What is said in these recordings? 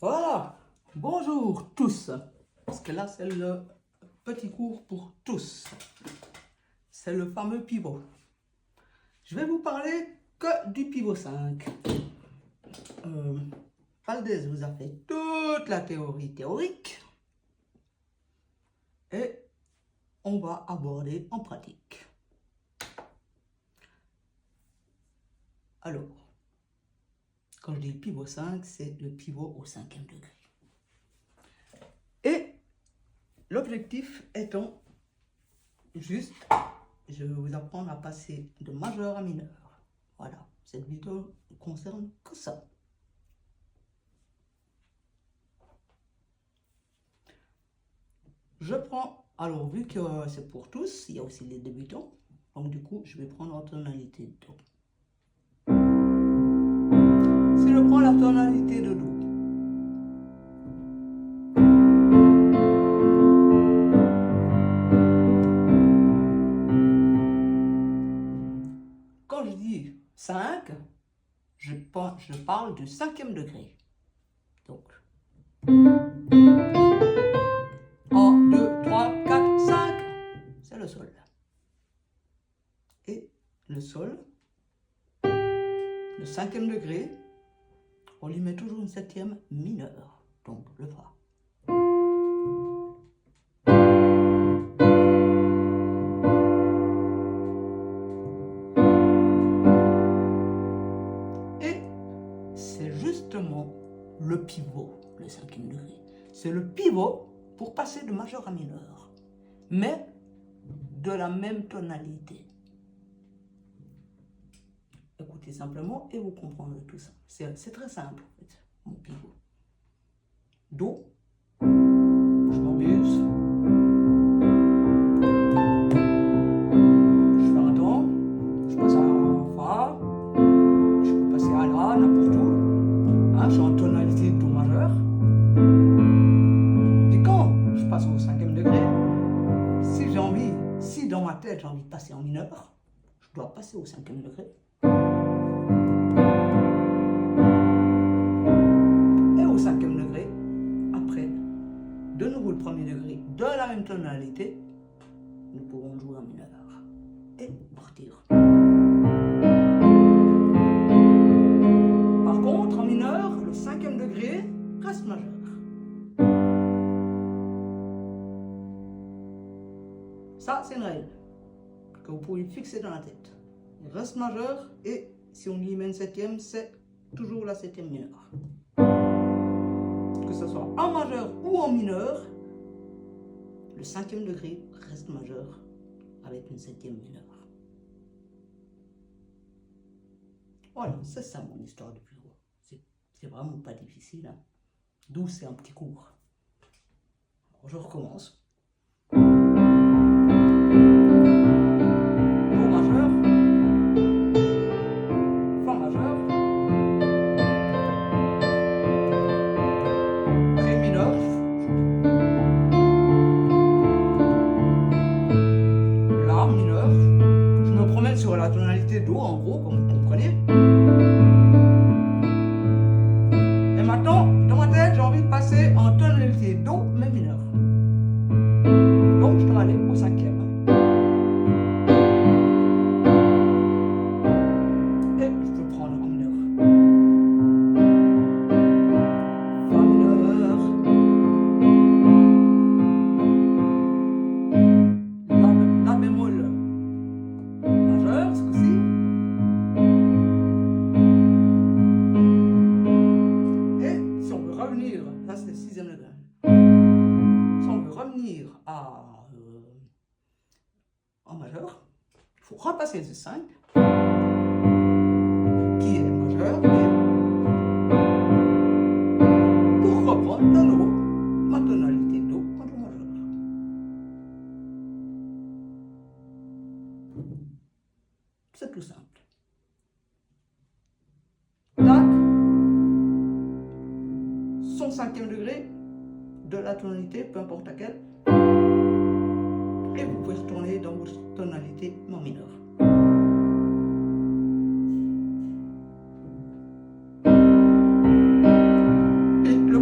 Voilà, bonjour tous, parce que là c'est le petit cours pour tous, c'est le fameux pivot. Je vais vous parler que du pivot 5. Valdez vous a fait toute la théorie théorique et on va aborder en pratique. Alors, quand je dis pivot 5, c'est le pivot au 5e degré. Et l'objectif étant juste, je vais vous apprendre à passer de majeur à mineur. Voilà, cette vidéo ne concerne que ça. Je prends, alors vu que c'est pour tous, il y a aussi les débutants, donc du coup, je vais prendre la tonalité de Do. Si je prends la tonalité de Do, quand je dis 5, je parle du 5e degré. Donc, 1, 2, 3, 4, 5, c'est le sol. Et le sol, le 5e degré, on lui met toujours une 7e mineure, donc le Fa. Et c'est justement le pivot, le 5e degré. C'est le pivot pour passer de majeur à mineur, mais de la même tonalité. Écoutez simplement et vous comprendrez tout ça. C'est très simple en fait, mon pivot. Do, je m'amuse, je fais un ton, je passe à un Fa, je peux passer à La, n'importe où. Hein, je suis en tonalité de Do majeur. Et quand je passe au 5e degré, si dans ma tête j'ai envie de passer en mineur, je dois passer au 5e degré. Et au 5e degré, après, de nouveau le 1er degré, de la même tonalité, nous pourrons jouer en mineur et partir. Par contre, en mineur, le 5e degré reste majeur. Ça, c'est une règle que vous pouvez fixer dans la tête. Il reste majeur et si on y met une 7e, c'est toujours la 7e mineure. Que ce soit en majeur ou en mineur, le 5e degré reste majeur avec une 7e mineure. Voilà, c'est ça mon histoire de pivot. C'est vraiment pas difficile. Hein. D'où c'est un petit cours. Alors, je recommence. Sur la tonalité Do, en gros, comme vous comprenez. Et maintenant, dans ma tête, j'ai envie de passer en tonalité Do, mais mineur. Donc, je dois aller au 5e. Et je peux prendre en mineur. Fa mineur. La bémol. Ce coup-ci. Et si on veut revenir, là c'est le 6e degré. Si on veut revenir en majeur, il faut repasser ce 5 qui est majeur pour reprendre de nouveau ma tonalité Do en Do majeur. C'est tout simple. Tac, son 5e degré de la tonalité, peu importe laquelle, et vous pouvez retourner dans votre tonalité en mineur. Et le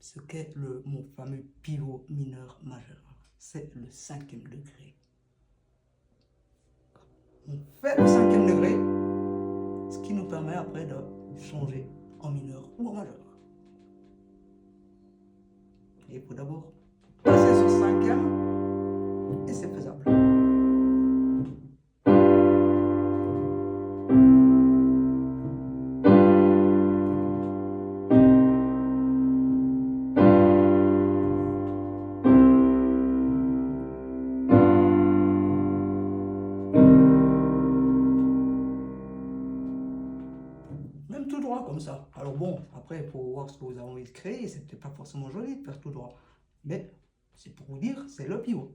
ce qu'est mon fameux pivot mineur majeur. C'est le 5e degré. On fait le 5e degré, ce qui nous permet après de changer en mineur ou en majeur. Et il faut d'abord passer sur 5e et c'est faisable. Même tout droit comme ça. Alors bon, après il faut voir ce que vous avez envie de créer, c'est peut-être pas forcément joli de faire tout droit. Mais c'est pour vous dire, c'est le pivot.